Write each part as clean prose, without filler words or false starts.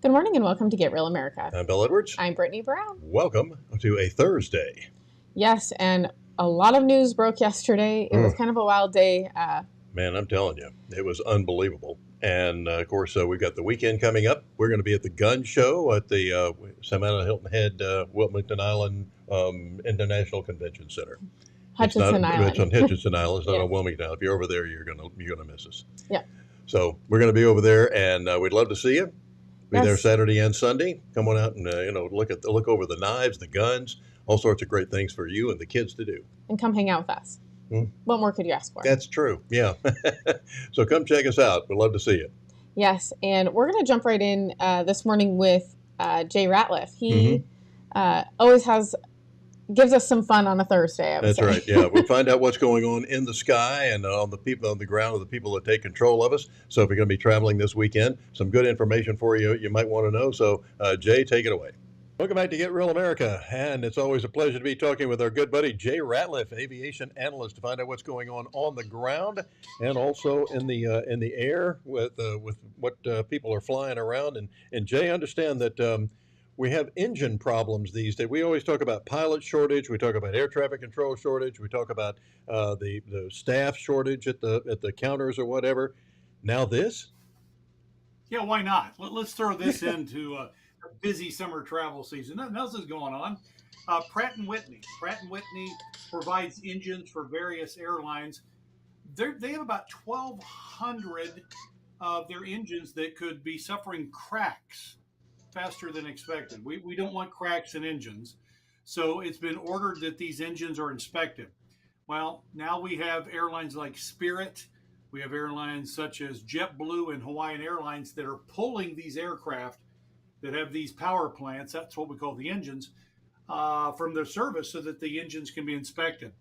Good morning and welcome to Get Real America. I'm Bill Edwards. I'm Brittany Brown. Welcome to a Thursday. Yes, and a lot of news broke yesterday. It was kind of a wild day. Man, I'm telling you, it was unbelievable. And of course, we've got the weekend coming up. We're going to be at the gun show at the Savannah Hilton Head Wilmington Island International Convention Center. Hutchinson Island. It's on Hutchinson Island. It's not Yes. on Wilmington Island. If you're over there, you're gonna miss us. Yeah. So we're going to be over there, and we'd love to see you. Be there Yes. Saturday and Sunday. Come on out and look over the knives, the guns, all sorts of great things for you and the kids to do. And come hang out with us. What more could you ask for? That's true. Yeah. So come check us out. We'd love to see you. Yes, and we're going to jump right in this morning with Jay Ratliff. He always gives us some fun on a Thursday, I would That's say. right. Yeah, we find out what's going on in the sky and on the people on the ground, or the people that take control of us. So if you're going to be traveling this weekend, some good information for you might want to know. So Jay, take it away. Welcome back to Get Real America, and it's always a pleasure to be talking with our good buddy Jay Ratliff, aviation analyst, to find out what's going on the ground and also in the air with what people are flying around. And Jay, understand that we have engine problems these days. We always talk about pilot shortage. We talk about air traffic control shortage. We talk about the staff shortage at the counters or whatever. Now this? Yeah, why not? Let's throw this into a busy summer travel season. Nothing else is going on. Pratt & Whitney. Pratt & Whitney provides engines for various airlines. They have about 1,200 of their engines that could be suffering cracks faster than expected. We don't want cracks in engines. So it's been ordered that these engines are inspected. Well, now we have airlines like Spirit. We have airlines such as JetBlue and Hawaiian Airlines that are pulling these aircraft that have these power plants, that's what we call the engines, from their service so that the engines can be inspected.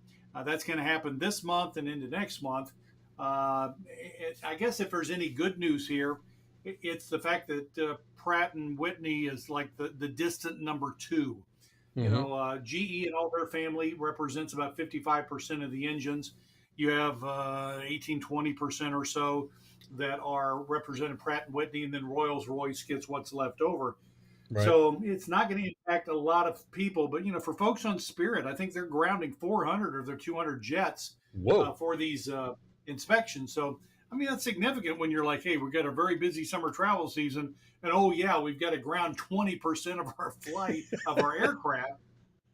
That's going to happen this month and into next month. I guess if there's any good news here, it's the fact that Pratt & Whitney is like the distant number two. You know, GE and all their family represents about 55% of the engines. You have 18-20% or so that are represented Pratt & Whitney, and then Rolls-Royce gets what's left over. Right. So it's not going to impact a lot of people. But, for folks on Spirit, I think they're grounding 400 of their 200 jets for these inspections. So, I mean, that's significant when you're like, hey, we've got a very busy summer travel season. And, oh, yeah, we've got to ground 20% of our flight of our aircraft.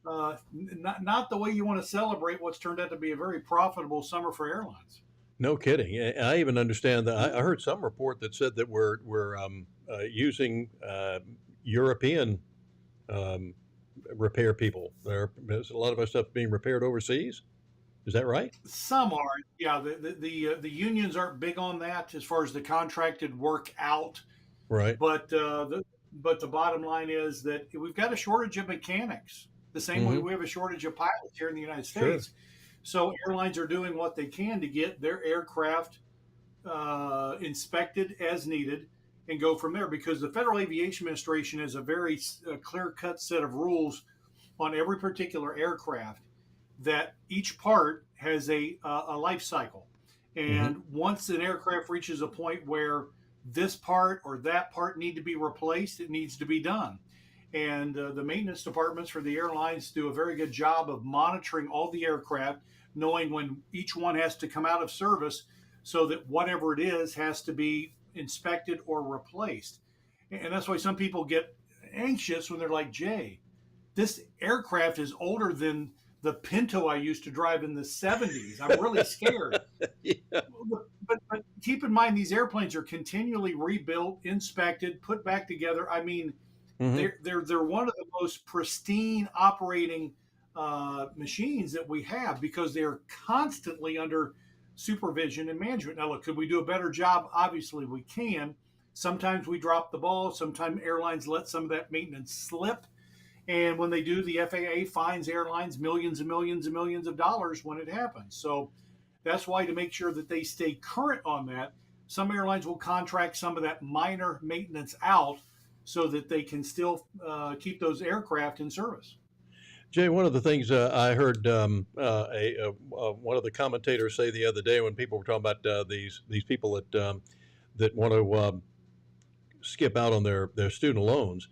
Not the way you want to celebrate what's turned out to be a very profitable summer for airlines. No kidding. I even understand that. I heard some report that said that we're using European repair people. There's a lot of our stuff being repaired overseas. Is that right? Some are. Yeah, the unions aren't big on that as far as the contracted work out. Right. But the bottom line is that we've got a shortage of mechanics. The same way we have a shortage of pilots here in the United States. Sure. So airlines are doing what they can to get their aircraft inspected as needed and go from there, because the Federal Aviation Administration has a very clear-cut set of rules on every particular aircraft, that each part has a life cycle. And once an aircraft reaches a point where this part or that part need to be replaced, it needs to be done. And the maintenance departments for the airlines do a very good job of monitoring all the aircraft, knowing when each one has to come out of service so that whatever it is has to be inspected or replaced. And that's why some people get anxious when they're like, Jay, this aircraft is older than the Pinto I used to drive in the 70s. I'm really scared. Yeah. But keep in mind, these airplanes are continually rebuilt, inspected, put back together. I mean, they're one of the most pristine operating machines that we have, because they're constantly under supervision and management. Now, look, could we do a better job? Obviously, we can. Sometimes we drop the ball. Sometimes airlines let some of that maintenance slip. And when they do, the FAA fines airlines millions and millions and millions of dollars when it happens. So that's why, to make sure that they stay current on that, some airlines will contract some of that minor maintenance out so that they can still keep those aircraft in service. Jay, one of the things I heard one of the commentators say the other day, when people were talking about these people that want to skip out on their student loans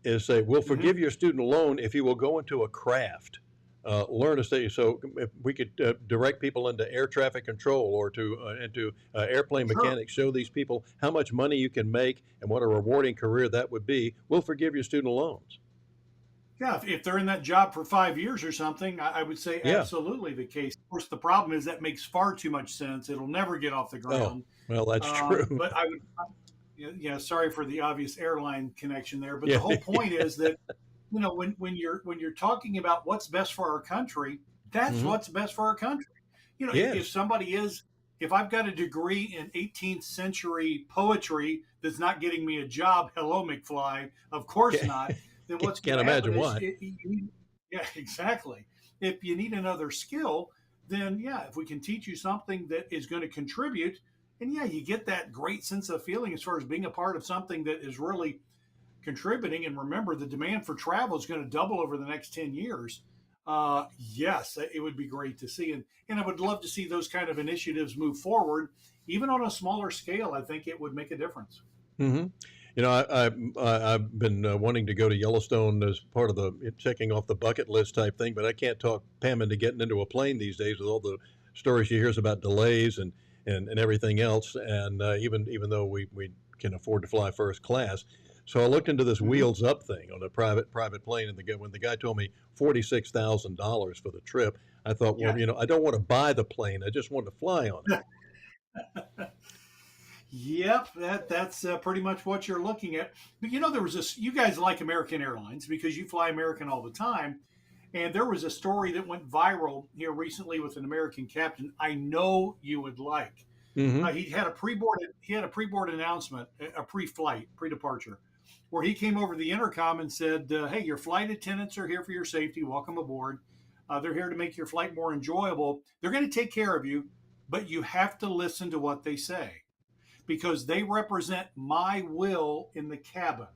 is say, we'll forgive your student loan if you will go into a craft, learn to stay. So if we could direct people into air traffic control or into airplane mechanics, show these people how much money you can make and what a rewarding career that would be, we'll forgive your student loans. Yeah, if they're in that job for 5 years or something, I would say absolutely the case. Of course, the problem is that makes far too much sense. It'll never get off the ground. Well, that's true. But I would, sorry for the obvious airline connection there. But the whole point is that, when you're talking about what's best for our country, that's what's best for our country. If I've got a degree in 18th century poetry that's not getting me a job, hello, McFly, of course not. Then what's can't imagine why. Yeah, exactly. If you need another skill, then if we can teach you something that is going to contribute, and you get that great sense of feeling as far as being a part of something that is really contributing. And remember, the demand for travel is going to double over the next 10 years. Yes, it would be great to see. And I would love to see those kind of initiatives move forward, even on a smaller scale. I think it would make a difference. Mm-hmm. I've been wanting to go to Yellowstone as part of the checking off the bucket list type thing, but I can't talk Pam into getting into a plane these days with all the stories she hears about delays and everything else. And even though we can afford to fly first class. So I looked into this Wheels Up thing on a private plane, and when the guy told me $46,000 for the trip, I thought, well, I don't want to buy the plane. I just want to fly on it. Yep, that's pretty much what you're looking at. But there was this. You guys like American Airlines because you fly American all the time, and there was a story that went viral here recently with an American captain. I know you would like. He had a pre-board announcement, a pre-departure, where he came over the intercom and said, "Hey, your flight attendants are here for your safety. Welcome aboard. They're here to make your flight more enjoyable. They're going to take care of you, but you have to listen to what they say." Because they represent my will in the cabin.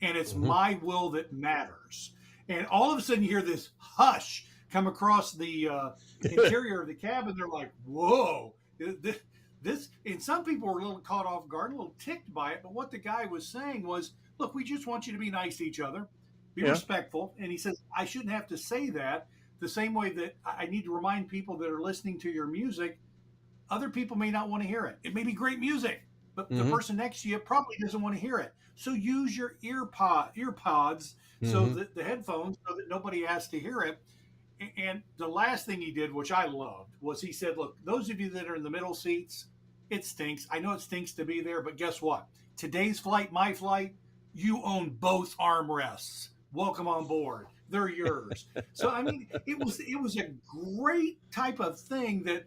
And it's my will that matters. And all of a sudden you hear this hush come across the interior of the cabin. They're like, whoa, this, and some people were a little caught off guard, a little ticked by it. But what the guy was saying was, look, we just want you to be nice to each other, be respectful. And he says, I shouldn't have to say that the same way that I need to remind people that are listening to your music. Other people may not want to hear it. It may be great music, but the person next to you probably doesn't want to hear it. So use your earpods, so that the headphones, so that nobody has to hear it. And the last thing he did, which I loved, was he said, look, those of you that are in the middle seats, it stinks. I know it stinks to be there, but guess what? Today's flight, my flight, you own both armrests. Welcome on board. They're yours. So, I mean, it was a great type of thing that,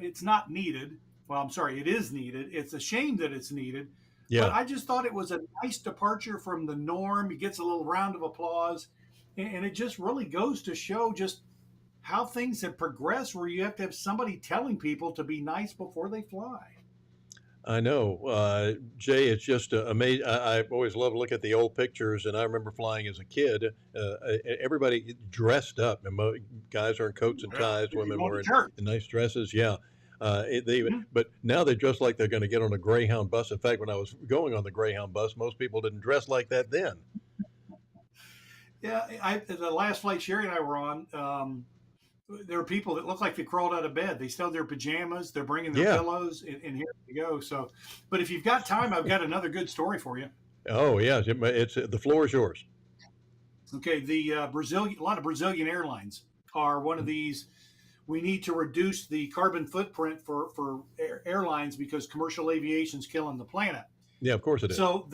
it's not needed. Well, I'm sorry, it is needed. It's a shame that it's needed. Yeah. But I just thought it was a nice departure from the norm. He gets a little round of applause. And it just really goes to show just how things have progressed, where you have to have somebody telling people to be nice before they fly. I know, Jay, it's just amazing. I always love to look at the old pictures, and I remember flying as a kid. Everybody dressed up. Guys are in coats and ties, women were in nice dresses. Yeah. But now they dress like they're going to get on a Greyhound bus. In fact, when I was going on the Greyhound bus, most people didn't dress like that then. Yeah, the last flight Sherry and I were on, there are people that look like they crawled out of bed. They still have their pajamas. They're bringing their pillows, and here we go. So, but if you've got time, I've got another good story for you. Oh yeah, it's the floor is yours. Okay, a lot of Brazilian airlines are one of these. We need to reduce the carbon footprint for airlines because commercial aviation is killing the planet. Yeah, of course it is. So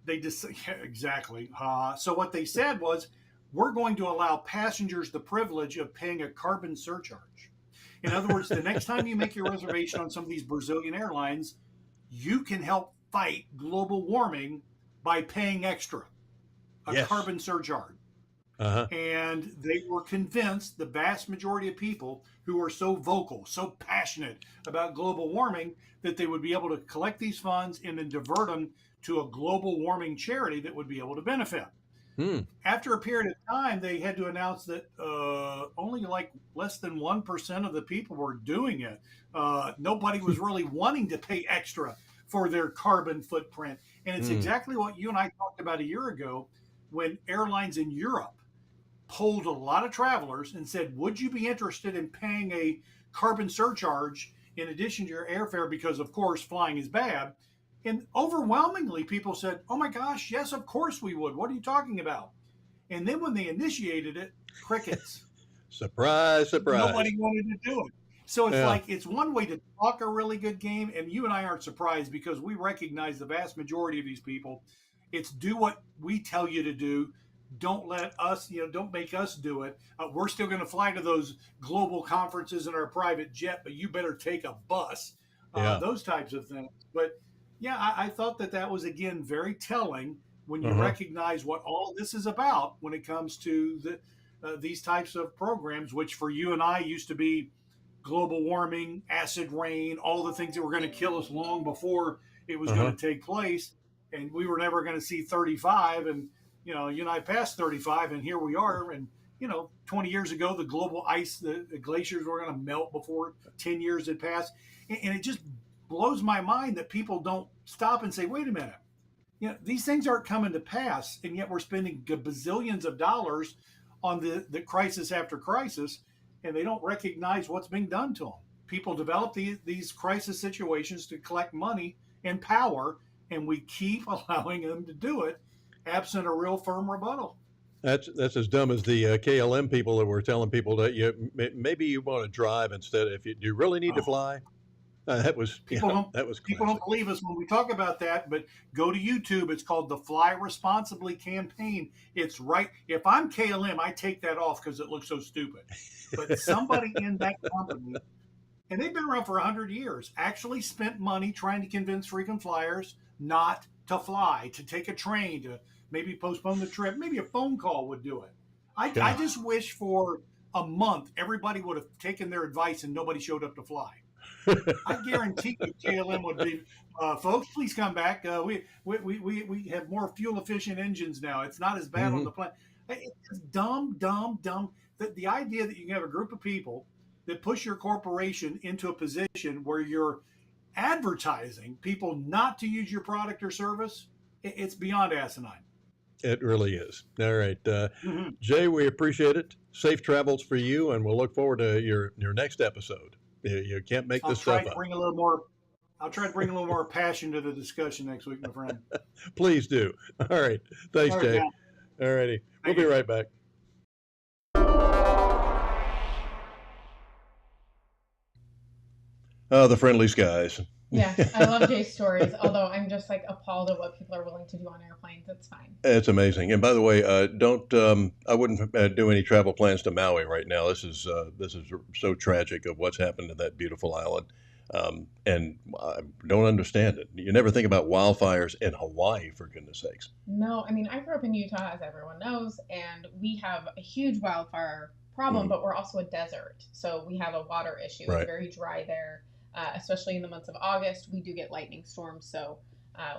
exactly. So what they said was, we're going to allow passengers the privilege of paying a carbon surcharge. In other words, the next time you make your reservation on some of these Brazilian airlines, you can help fight global warming by paying extra, carbon surcharge. And they were convinced, the vast majority of people who are so vocal, so passionate about global warming, that they would be able to collect these funds and then divert them to a global warming charity that would be able to benefit. After a period of time, they had to announce that only like less than 1% of the people were doing it. Nobody was really wanting to pay extra for their carbon footprint. And it's exactly what you and I talked about a year ago when airlines in Europe polled a lot of travelers and said, would you be interested in paying a carbon surcharge in addition to your airfare? Because, of course, flying is bad. And overwhelmingly, people said, oh my gosh, yes, of course we would. What are you talking about? And then when they initiated it, crickets. Surprise, surprise. Nobody wanted to do it. So it's like, it's one way to talk a really good game. And you and I aren't surprised because we recognize the vast majority of these people. It's do what we tell you to do. Don't let us, don't make us do it. We're still going to fly to those global conferences in our private jet, but you better take a bus, those types of things. But yeah, I thought that was, again, very telling when you recognize what all this is about when it comes to these types of programs, which for you and I used to be global warming, acid rain, all the things that were going to kill us long before it was going to take place. And we were never going to see 35. And, you and I passed 35 and here we are. And, 20 years ago, the global ice, the glaciers were going to melt before 10 years had passed. And it just blows my mind that people don't stop and say, wait a minute, these things aren't coming to pass. And yet we're spending bazillions of dollars on the crisis after crisis. And they don't recognize what's being done to them. People develop these crisis situations to collect money and power, and we keep allowing them to do it, absent a real firm rebuttal. That's as dumb as the KLM people that were telling people that maybe you want to drive instead. Do you really need to fly? That was people classic. Don't believe us when we talk about that, but go to YouTube. It's called the Fly Responsibly campaign. It's right. If I'm KLM, I take that off because it looks so stupid. But somebody in that company, and they've been around for 100 years, actually spent money trying to convince frequent flyers not to fly, to take a train, to maybe postpone the trip. Maybe a phone call would do it. I just wish for a month everybody would have taken their advice and nobody showed up to fly. I guarantee you KLM would be, folks, please come back. We have more fuel efficient engines now. It's not as bad on the planet. It's dumb. The idea that you can have a group of people that push your corporation into a position where you're advertising people not to use your product or service, it's beyond asinine. It really is. All right. Jay, we appreciate it. Safe travels for you, and we'll look forward to your next episode. You can't make this stuff up. I'll try to bring a little more passion to the discussion next week, my friend. Please do. All right. Thanks, Jay. All righty. We'll be right back. The friendly skies. Yeah, I love Jay's stories, although I'm just appalled at what people are willing to do on airplanes. It's fine. It's amazing. And by the way, I wouldn't do any travel plans to Maui right now. This is so tragic of what's happened to that beautiful island. And I don't understand it. You never think about wildfires in Hawaii, for goodness sakes. No, I mean, I grew up in Utah, as everyone knows, and we have a huge wildfire problem, but we're also a desert. So we have a water issue. Right. It's very dry there. Especially in the months of August, we do get lightning storms. So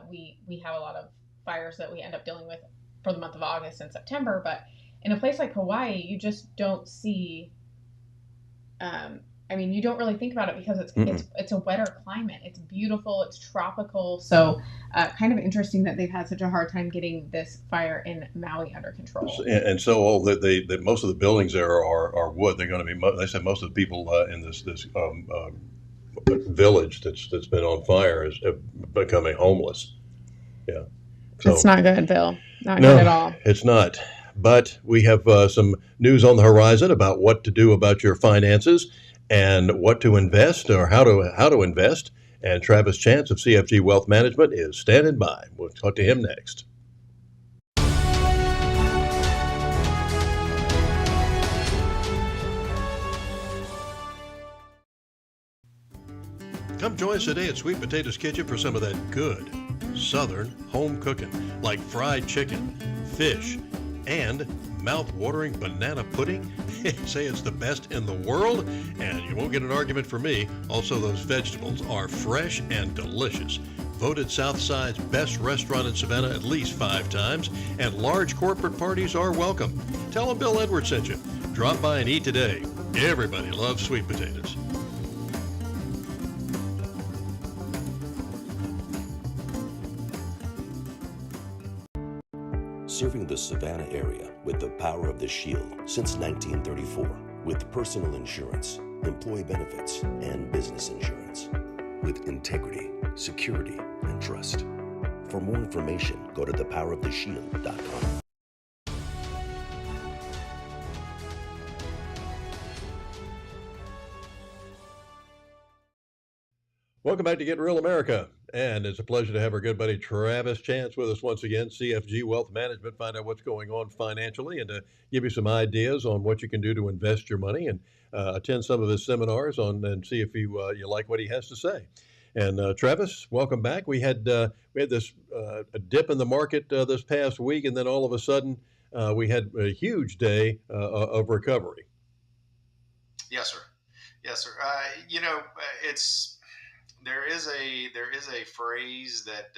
we have a lot of fires that we end up dealing with for the month of August and September. But in a place like Hawaii, you just don't see, you don't really think about it because it's a wetter climate. It's beautiful. It's tropical. So kind of interesting that they've had such a hard time getting this fire in Maui under control. And so most of the buildings there are wood. They're going to be, they said most of the people in this village that's been on fire is becoming homeless. Yeah, so, it's not good, Bill. Not good at all. It's not. But we have some news on the horizon about what to do about your finances and what to invest or how to invest. And Travis Chance of CFG Wealth Management is standing by. We'll talk to him next. Come join us today at Sweet Potatoes Kitchen for some of that good Southern home cooking, like fried chicken, fish, and mouth-watering banana pudding. Say it's the best in the world, and you won't get an argument from me. Also, those vegetables are fresh and delicious. Voted Southside's best restaurant in Savannah at least 5 times, and large corporate parties are welcome. Tell them Bill Edwards sent you. Drop by and eat today. Everybody loves sweet potatoes. serving the Savannah area with the power of the Shield since 1934, with personal insurance, employee benefits, and business insurance, with integrity, security, and trust. For more information, go to thepoweroftheshield.com. Welcome back to Get Real America. And it's a pleasure to have our good buddy Travis Chance with us once again, CFG Wealth Management, find out what's going on financially and to give you some ideas on what you can do to invest your money and attend some of his seminars on and see if you like what he has to say. And Travis, welcome back. We had this a dip in the market this past week, and then all of a sudden we had a huge day of recovery. Yes, sir. Yes, sir. It's there is a phrase that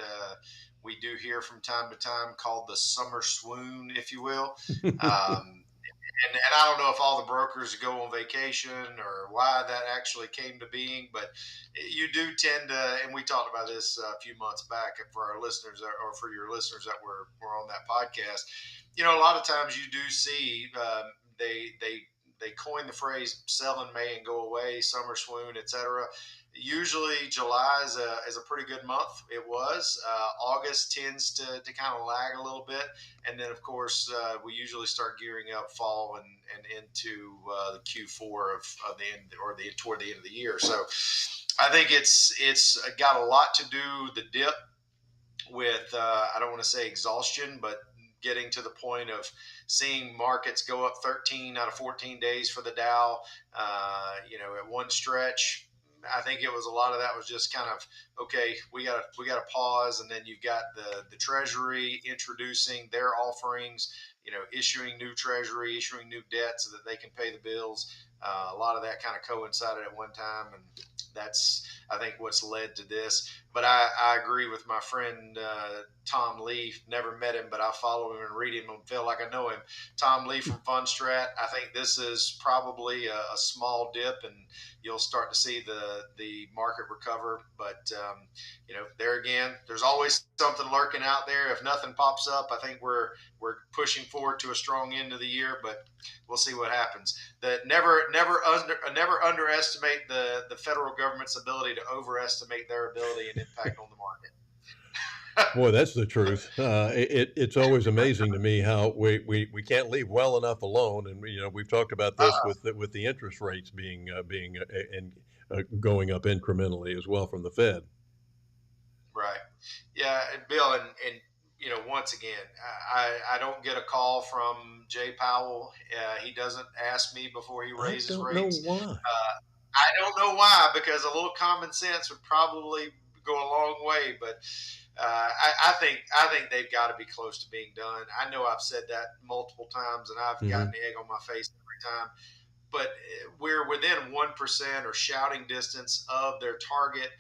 we do hear from time to time called the summer swoon, if you will. And I don't know if all the brokers go on vacation or why that actually came to being, but you do tend to, and we talked about this a few months back for our listeners or for your listeners that were on that podcast. A lot of times you do see they coin the phrase "sell in May and go away," summer swoon, etc. Usually July is a pretty good month. It was. August tends to kind of lag a little bit. And then, of course, we usually start gearing up fall and into the Q4 of the end or toward the end of the year. So I think it's got a lot to do, the dip, with I don't want to say exhaustion, but getting to the point of seeing markets go up 13 out of 14 days for the Dow, at one stretch. I think it was a lot of that was just kind of, okay, we got to pause, and then you've got the Treasury introducing their offerings, issuing new Treasury, issuing new debt so that they can pay the bills. A lot of that kind of coincided at one time, and that's, I think, what's led to this. But I agree with my friend Tom Lee. Never met him, but I follow him and read him and feel like I know him. Tom Lee from Fundstrat. I think this is probably a small dip, and you'll start to see the market recover. But there again, there's always something lurking out there. If nothing pops up, I think we're pushing forward to a strong end of the year. But we'll see what happens. That never underestimate the federal government's ability to overestimate their ability and impact on the market. Boy, that's the truth. It's always amazing to me how we can't leave well enough alone, and we've talked about this with the interest rates being going up incrementally as well from the Fed. Right. Yeah, and Bill, and once again, I don't get a call from Jay Powell. He doesn't ask me before he raises rates. I don't know why. I don't know why, because a little common sense would probably go a long way. But I think they've got to be close to being done. I know I've said that multiple times, and I've gotten egg on my face every time. But we're within 1% or shouting distance of their target.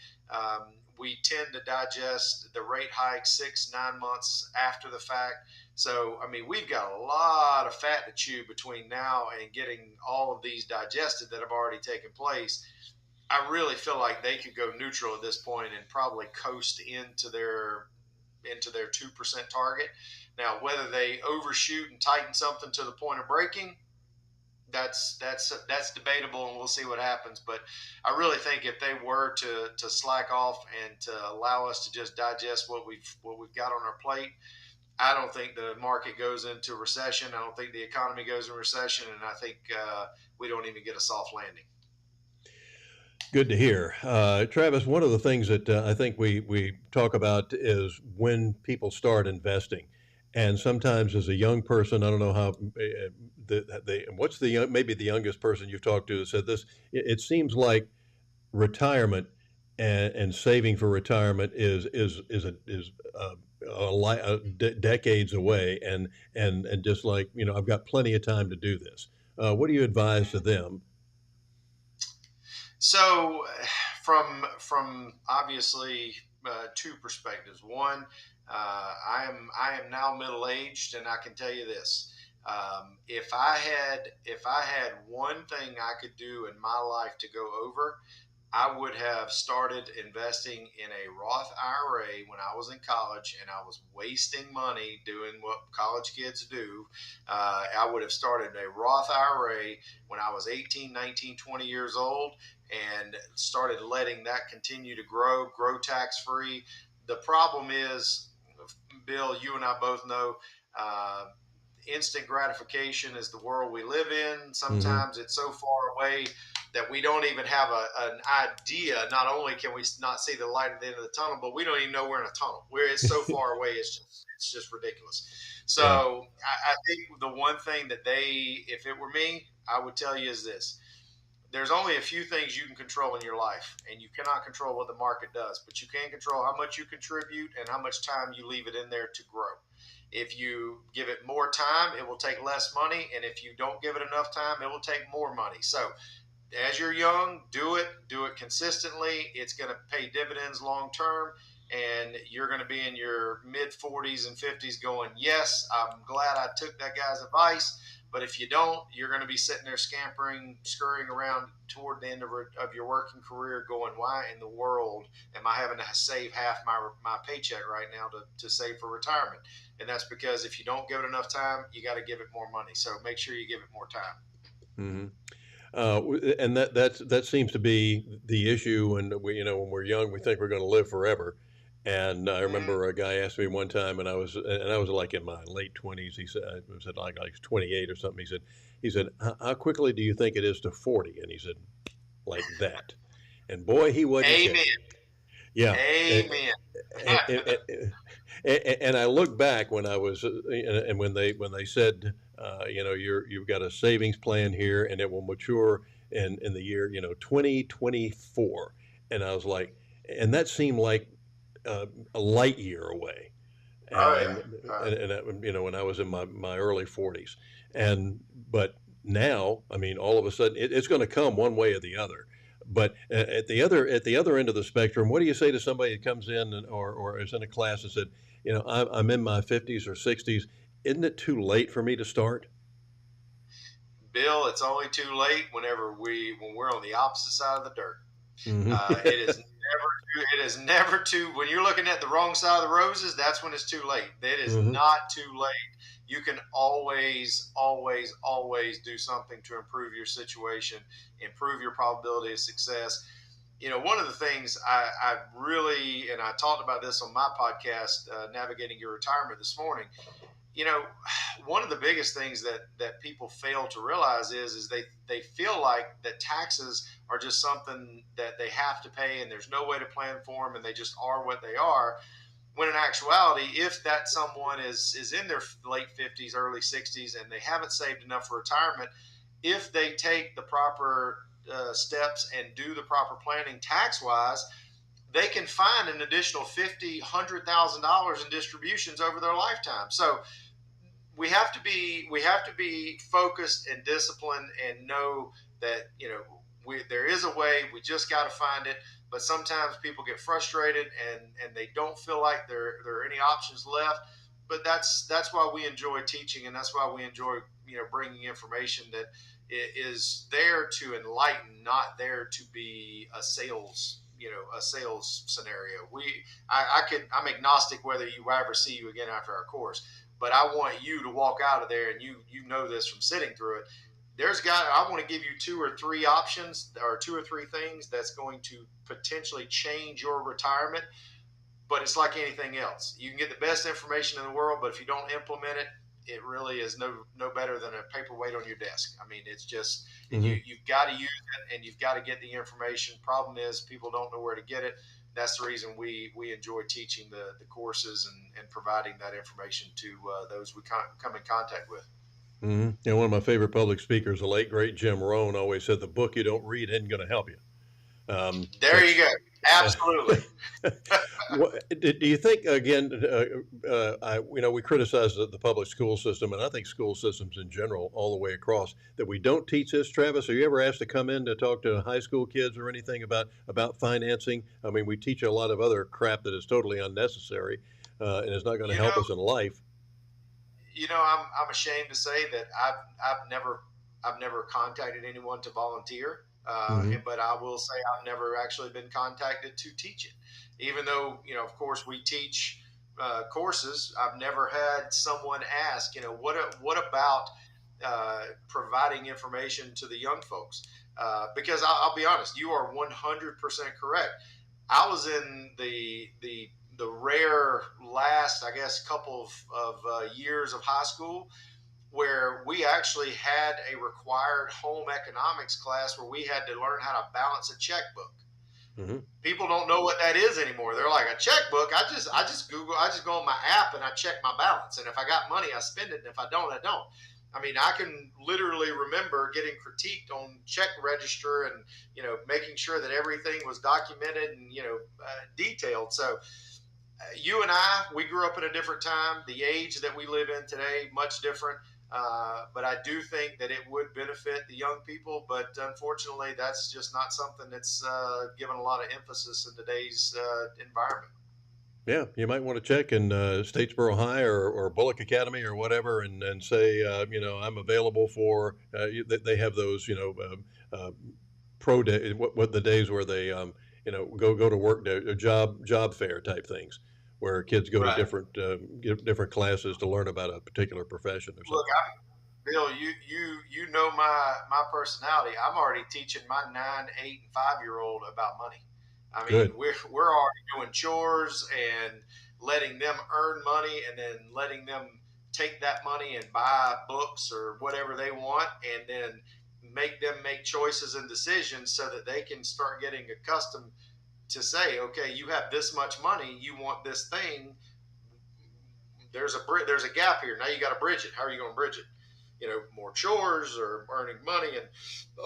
We tend to digest the rate hike 6-9 months after the fact. So, I mean, we've got a lot of fat to chew between now and getting all of these digested that have already taken place. I really feel like they could go neutral at this point and probably coast into their 2% target. Now, whether they overshoot and tighten something to the point of breaking, that's debatable, and we'll see what happens. But I really think if they were to slack off and to allow us to just digest what we've got on our plate, I don't think the market goes into recession. I don't think the economy goes in recession, and I think we don't even get a soft landing. Good to hear. Travis, one of the things that I think we talk about is when people start investing. And sometimes as a young person, I don't know how what's maybe the youngest person you've talked to that said this. It seems like retirement and saving for retirement is decades away, and just like I've got plenty of time to do this. What do you advise to them? So, from obviously two perspectives. One, I am now middle aged, and I can tell you this: if I had one thing I could do in my life to go over, I would have started investing in a Roth IRA when I was in college and I was wasting money doing what college kids do. I would have started a Roth IRA when I was 18, 19, 20 years old and started letting that continue to grow tax free. The problem is, Bill, you and I both know, uh, instant gratification is the world we live in. Mm-hmm. Sometimes it's so far away that we don't even have an idea. Not only can we not see the light at the end of the tunnel, but we don't even know we're in a tunnel. Where it's so far away, it's just ridiculous. So Yeah. I think the one thing that if it were me, I would tell you is this: there's only a few things you can control in your life, and you cannot control what the market does, but you can control how much you contribute and how much time you leave it in there to grow. If you give it more time, it will take less money, and if you don't give it enough time, it will take more money. So as you're young, do it consistently. It's going to pay dividends long term, and you're going to be in your mid 40s and 50s going, yes, I'm glad I took that guy's advice. But if you don't, you're going to be sitting there scampering, scurrying around toward the end of your working career going, why in the world am I having to save half my paycheck right now to save for retirement? And that's because if you don't give it enough time, you got to give it more money. So make sure you give it more time. Mm-hmm. And that seems to be the issue when when we're young, we think we're going to live forever. And I Mm-hmm. remember a guy asked me one time, and I was like in my late 20s. He said, I said like 28 or something. He said, how quickly do you think it is to 40? And he said, like that. And boy, he wasn't Amen. kidding. Yeah. Amen. And I look back when I was, and when they said, you've got a savings plan here, and it will mature in the year 2024, and I was like, and that seemed like a light year away, Oh and yeah. when I was in my early 40s, but now, I mean, all of a sudden it's going to come one way or the other. But at the other end of the spectrum, what do you say to somebody that comes in or is in a class and said, I'm in my 50s or 60s. Isn't it too late for me to start? Bill, it's only too late when we're on the opposite side of the dirt. Hmm. It is never too when you're looking at the wrong side of the roses, that's when it's too late. It is Hmm. not too late. You can always, always, always do something to improve your situation, improve your probability of success. One of the things I really, and I talked about this on my podcast, Navigating Your Retirement this morning, you know, one of the biggest things that people fail to realize is they feel like that taxes are just something that they have to pay and there's no way to plan for them and they just are what they are. When in actuality, if that someone is in their late 50s, early 60s, and they haven't saved enough for retirement, if they take the proper steps and do the proper planning tax wise, they can find an additional $50,000, $100,000 in distributions over their lifetime. So we have to be focused and disciplined and know that there is a way. We just got to find it. But sometimes people get frustrated and they don't feel like there are any options left. But that's why we enjoy teaching, and that's why we enjoy bringing information that is there to enlighten, not there to be a sales scenario. I'm agnostic whether you ever see you again after our course, but I want you to walk out of there and you know this from sitting through it. I want to give you two or three options or two or three things that's going to potentially change your retirement. But it's like anything else. You can get the best information in the world, but if you don't implement it, it really is no better than a paperweight on your desk. I mean, it's just Hmm. you've got to use it and you've got to get the information. Problem is, people don't know where to get it. That's the reason we enjoy teaching the courses and providing that information to those we come in contact with. Hmm. One of my favorite public speakers, the late great Jim Rohn, always said the book you don't read isn't going to help you. There you That's go. Absolutely. do you think again? We criticize the public school system, and I think school systems in general, all the way across, that we don't teach this. Travis, are you ever asked to come in to talk to high school kids or anything about financing? I mean, we teach a lot of other crap that is totally unnecessary and is not going to You help know, us in life. I'm ashamed to say that I've never contacted anyone to volunteer. Hmm. But I will say I've never actually been contacted to teach it. Even though, of course, we teach courses, I've never had someone ask, what about providing information to the young folks? Because I'll be honest, you are 100% correct. I was in the rare last, I guess, couple of years of high school where we actually had a required home economics class where we had to learn how to balance a checkbook. Hmm. People don't know what that is anymore. They're like, a checkbook. I just go on my app and I check my balance. And if I got money, I spend it. And if I don't, I don't. I mean, I can literally remember getting critiqued on check register and, making sure that everything was documented and, detailed. So you and we grew up in a different time. The age that we live in today, much different. But I do think that it would benefit the young people. But unfortunately, that's just not something that's given a lot of emphasis in today's environment. Yeah, you might want to check in Statesboro High or Bullock Academy or whatever, and say, I'm available for. They have those, pro day, what the days where they, go to work, job fair type things, where kids go to Right. different classes to learn about a particular profession or Look, something. Bill, you know my personality. I'm already teaching my 9, 8, and 5 year old about money. I mean, Good. we're already doing chores and letting them earn money, and then letting them take that money and buy books or whatever they want, and then make them make choices and decisions so that they can start getting accustomed to say, okay, you have this much money, you want this thing. There's a gap here. Now you got to bridge it. How are you going to bridge it? More chores or earning money. And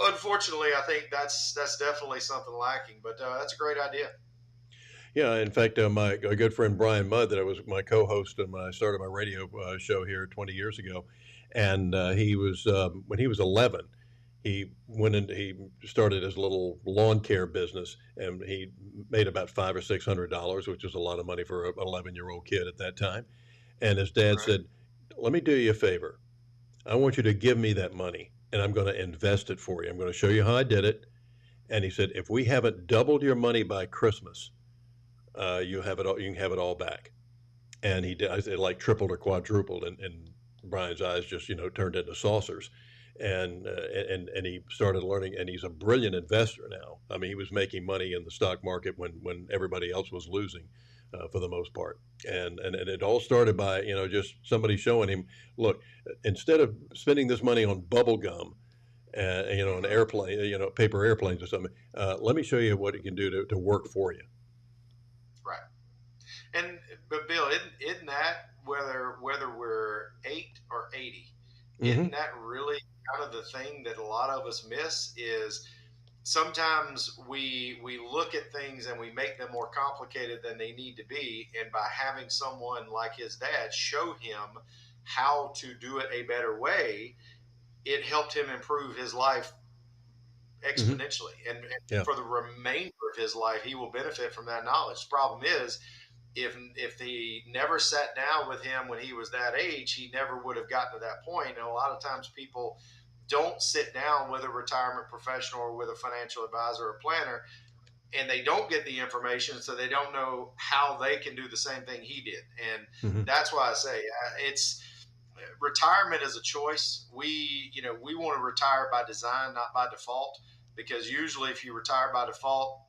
unfortunately, I think that's definitely something lacking. But that's a great idea. Yeah, in fact, my a good friend Brian Mudd, that I was my co-host when I started my radio show here 20 years ago, and he was when he was 11, he went into he started his little lawn care business, and he made about $500 or $600, which was a lot of money for an 11-year-old kid at that time. And his dad Right. said, "Let me do you a favor. I want you to give me that money, and I'm going to invest it for you. I'm going to show you how I did it." And he said, "If we haven't doubled your money by Christmas, you have it all. You can have it all back." And he did. I said, like tripled or quadrupled, and Brian's eyes just turned into saucers, and he started learning. And he's a brilliant investor now. I mean, he was making money in the stock market when everybody else was losing. For the most part, and it all started by just somebody showing him, look, instead of spending this money on bubble gum, an Mm-hmm. airplane, paper airplanes or something, let me show you what it can do to work for you. Right. And but Bill, isn't that whether we're 8 or 80, isn't Hmm. that really kind of the thing that a lot of us miss? Is sometimes we look at things and we make them more complicated than they need to be, and by having someone like his dad show him how to do it a better way, it helped him improve his life Hmm. exponentially, and Yeah. for the remainder of his life he will benefit from that knowledge. The problem is, if he never sat down with him when he was that age, he never would have gotten to that point. And a lot of times people don't sit down with a retirement professional or with a financial advisor or planner, and they don't get the information, so they don't know how they can do the same thing he did. And Hmm. that's why I say it's retirement is a choice. We want to retire by design, not by default, because usually if you retire by default,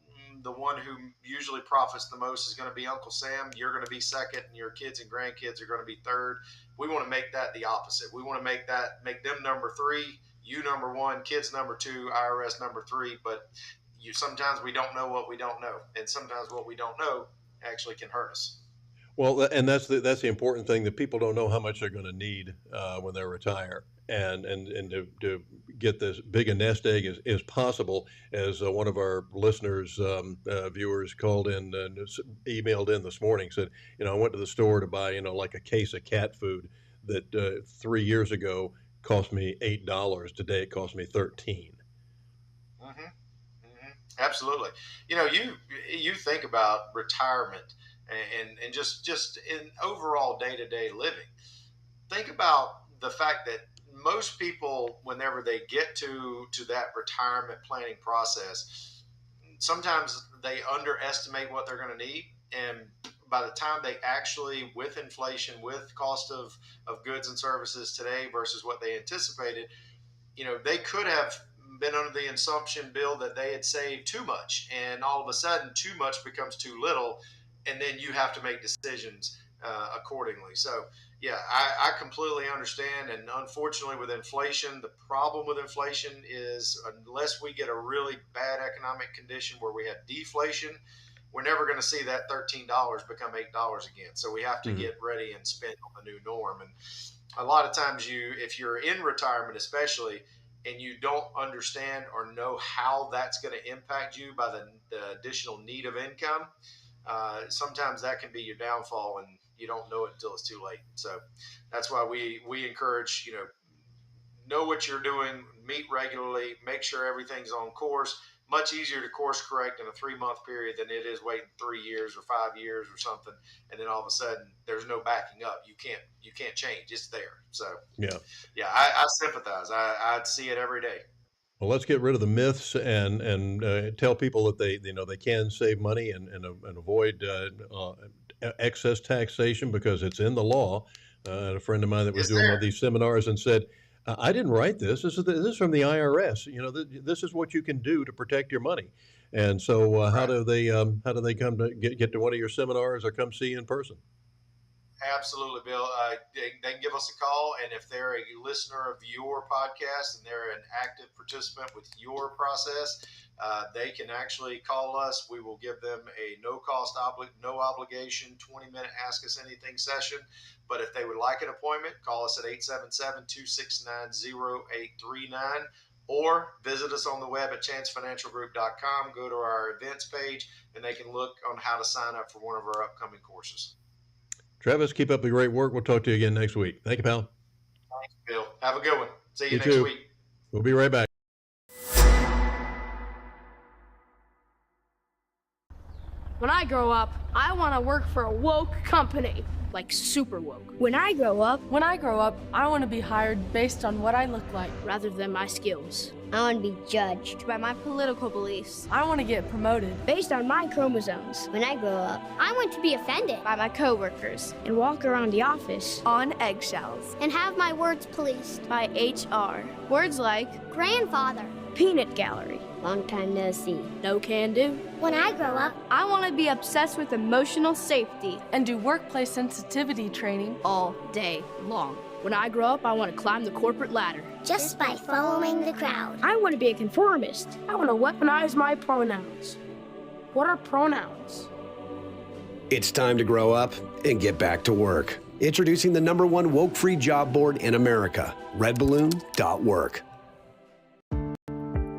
the one who usually profits the most is going to be Uncle Sam. You're going to be second, and your kids and grandkids are going to be third. We want to make that the opposite. We want to make them number three, you number one, kids number two, IRS number three. But sometimes we don't know what we don't know, and sometimes what we don't know actually can hurt us. Well, and that's the important thing, that people don't know how much they're going to need when they retire, and to get this big a nest egg as possible. As one of our listeners, viewers, called in and emailed in this morning, said, I went to the store to buy like a case of cat food that 3 years ago cost me $8. Today it cost me 13. Mm-hmm. Mm-hmm. Absolutely. You think about retirement and just in overall day to day living. Think about the fact that most people, whenever they get to that retirement planning process, sometimes they underestimate what they're going to need. And by the time they actually, with inflation, with cost of goods and services today versus what they anticipated, they could have been under the assumption, Bill, that they had saved too much, and all of a sudden too much becomes too little, and then you have to make decisions accordingly. So yeah, I completely understand. And unfortunately with inflation, the problem with inflation is unless we get a really bad economic condition where we have deflation, we're never going to see that $13 become $8 again. So we have to get ready and spend on the new norm. And a lot of times if you're in retirement, especially, and you don't understand or know how that's going to impact you by the additional need of income, sometimes that can be your downfall, and you don't know it until it's too late. So that's why we encourage, know what you're doing, meet regularly, make sure everything's on course. Much easier to course correct in a 3-month period than it is waiting 3 years or 5 years or something, and then all of a sudden there's no backing up. You can't change. It's there. So yeah, I sympathize. I'd see it every day. Well, let's get rid of the myths and tell people that they can save money and avoid excess taxation because it's in the law. I had a friend of mine that was doing one of these seminars and said, I didn't write this. This is from the IRS. This is what you can do to protect your money. And so, how do they come to get to one of your seminars or come see you in person? Absolutely, Bill. They can give us a call, and if they're a listener of your podcast and they're an active participant with your process, they can actually call us. We will give them a no-cost, no obligation 20-minute Ask Us Anything session. But if they would like an appointment, call us at 877-269-0839 or visit us on the web at chancefinancialgroup.com. Go to our events page, and they can look on how to sign up for one of our upcoming courses. Travis, keep up the great work. We'll talk to you again next week. Thank you, pal. Thanks, Bill. Have a good one. See you next too. week. We'll be right back. When I grow up, I want to work for a woke company, like super woke. When I grow up, I want to be hired based on what I look like, rather than my skills. I want to be judged By my political beliefs. I want to get promoted based on my chromosomes. When I grow up, I want to be offended by my coworkers and walk around the office on eggshells and have my words policed by HR. Words like grandfather, peanut gallery, long time no see, no can do. When I grow up, I want to be obsessed with emotional safety and do workplace sensitivity training all day long. When I grow up, I want to climb the corporate ladder just by following the crowd. I want to be a conformist. I want to weaponize my pronouns. What are pronouns? It's time to grow up and get back to work. Introducing the #1 woke-free job board in America, redballoon.work.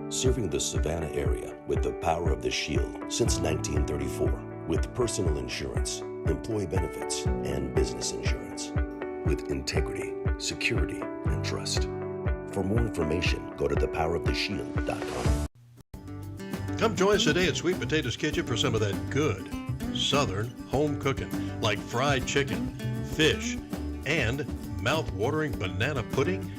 Serving the Savannah area with the power of the Shield since 1934 with personal insurance, employee benefits, and business insurance. With integrity, security, and trust. For more information, go to thepoweroftheshield.com. Come join us today at Sweet Potatoes Kitchen for some of that good Southern home cooking, like fried chicken, fish, and mouth-watering banana pudding.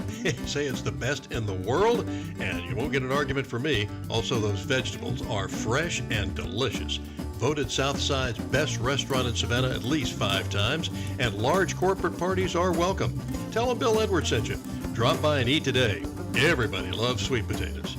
Say it's the best in the world, and you won't get an argument from me. Also, those vegetables are fresh and delicious. Voted Southside's best restaurant in Savannah at least 5 times, and large corporate parties are welcome. Tell them Bill Edwards sent you. Drop by and eat today. Everybody loves sweet potatoes.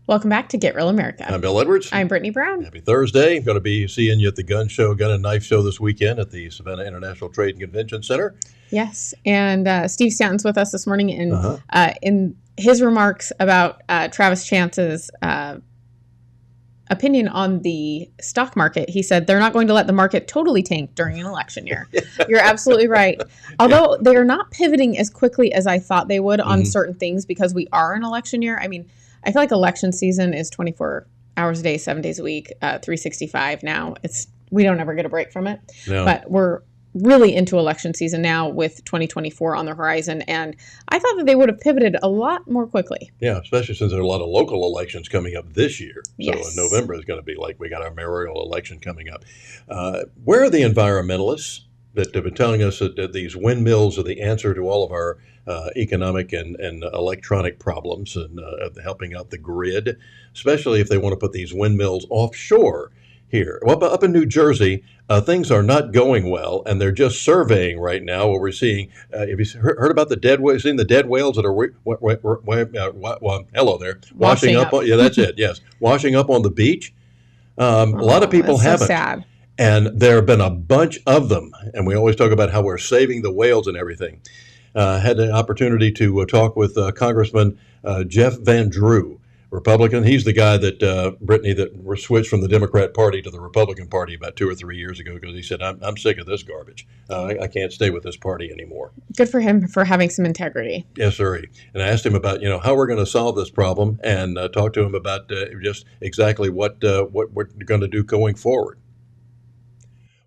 Welcome back to Get Real America. I'm Bill Edwards. I'm Brittany Brown. Happy Thursday. I'm going to be seeing you at the gun and knife show this weekend at the Savannah International Trade and Convention Center. Yes, and Steve Stanton's with us this morning, and in his remarks about Travis Chance's opinion on the stock market, he said they're not going to let the market totally tank during an election year. You're absolutely right. Although they are not pivoting as quickly as I thought they would on certain things because we are in election year. I mean, I feel like election season is 24 hours a day, 7 days a week, 365 now. We don't ever get a break from it. No. But really into election season now with 2024 on the horizon. And I thought that they would have pivoted a lot more quickly. Yeah, especially since there are a lot of local elections coming up this year. So Yes. November is going to be like we got our mayoral election coming up. Where are the environmentalists that have been telling us that these windmills are the answer to all of our economic and electronic problems and helping out the grid, especially if they want to put these windmills offshore here? Well, up in New Jersey, things are not going well, and they're just surveying right now what we're seeing. Have you heard about the dead whales? Seen the dead whales that are hello there, washing up. Yeah, that's it. Yes, washing up on the beach. A lot of people that's haven't. So sad. And there have been a bunch of them, and we always talk about how we're saving the whales and everything. Had the opportunity to talk with Congressman Jeff Van Drew, Republican. He's the guy that, Brittany, that switched from the Democrat Party to the Republican Party about 2 or 3 years ago because he said, I'm sick of this garbage. I can't stay with this party anymore. Good for him for having some integrity. Yes, sir. And I asked him about, how we're going to solve this problem and talk to him about just exactly what we're going to do going forward.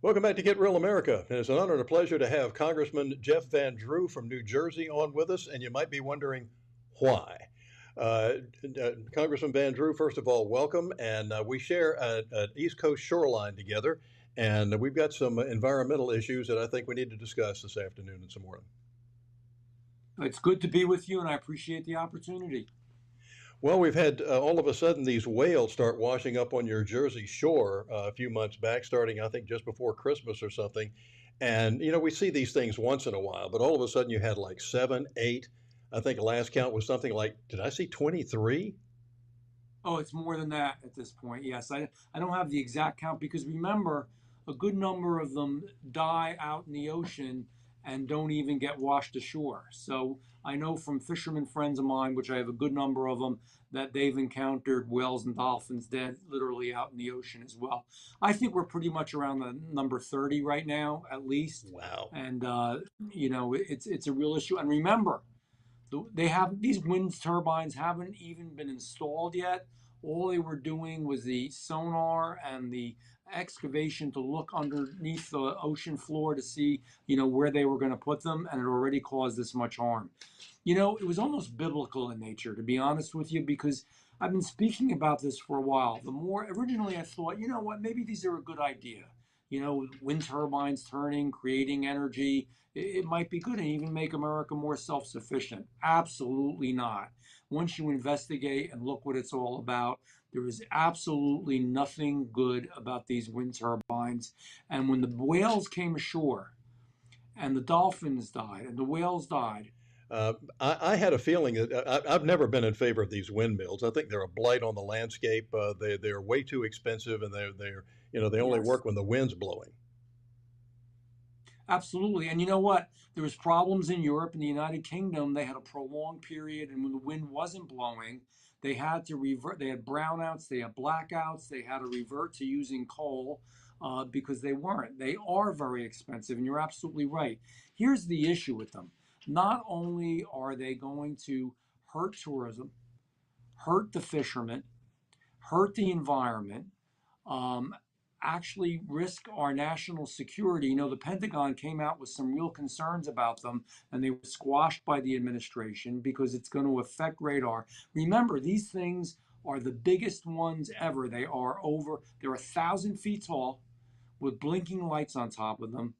Welcome back to Get Real America. And it's an honor and a pleasure to have Congressman Jeff Van Drew from New Jersey on with us. And you might be wondering why. Congressman Van Drew, first of all, welcome. And we share an East Coast shoreline together. And we've got some environmental issues that I think we need to discuss this afternoon and some more. It's good to be with you, and I appreciate the opportunity. Well, we've had all of a sudden these whales start washing up on your Jersey shore a few months back, starting, I think, just before Christmas or something. And, we see these things once in a while, but all of a sudden you had like 7, 8. I think the last count was something like, did I see 23? Oh, it's more than that at this point. Yes, I don't have the exact count because remember, a good number of them die out in the ocean and don't even get washed ashore. So I know from fishermen friends of mine, which I have a good number of them, that they've encountered whales and dolphins dead literally out in the ocean as well. I think we're pretty much around the number 30 right now, at least. Wow. And, it's a real issue. And remember, they have these wind turbines haven't even been installed yet. All they were doing was the sonar and the excavation to look underneath the ocean floor to see, where they were going to put them, and it already caused this much harm. It was almost biblical in nature, to be honest with you, because I've been speaking about this for a while. Originally I thought, maybe these are a good idea. Wind turbines turning, creating energy. It might be good and even make America more self-sufficient. Absolutely not. Once you investigate and look what it's all about, there is absolutely nothing good about these wind turbines. And when the whales came ashore and the dolphins died and the whales died, I had a feeling that I've never been in favor of these windmills. I think they're a blight on the landscape. They're way too expensive, and they only work when the wind's blowing. Absolutely. And you know what? There was problems in Europe and the United Kingdom. They had a prolonged period, and when the wind wasn't blowing, they had to revert. They had brownouts, they had blackouts, they had to revert to using coal because they weren't. They are very expensive, and you're absolutely right. Here's the issue with them. Not only are they going to hurt tourism, hurt the fishermen, hurt the environment, actually risk our national security. The Pentagon came out with some real concerns about them, and they were squashed by the administration because it's going to affect radar. Remember, these things are the biggest ones ever. They're 1,000 feet tall with blinking lights on top of them.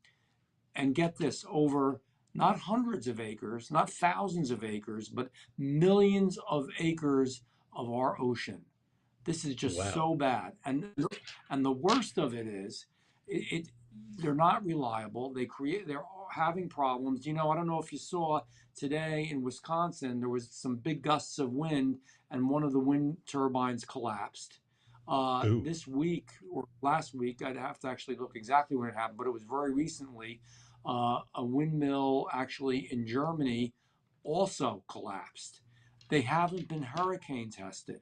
And get this, over not hundreds of acres, not thousands of acres, but millions of acres of our ocean. This is just so bad. And the worst of it is, they're not reliable. They're having problems. I don't know if you saw today in Wisconsin, there was some big gusts of wind, and one of the wind turbines collapsed. This week or last week, I'd have to actually look exactly when it happened, but it was very recently. A windmill actually in Germany also collapsed. They haven't been hurricane tested.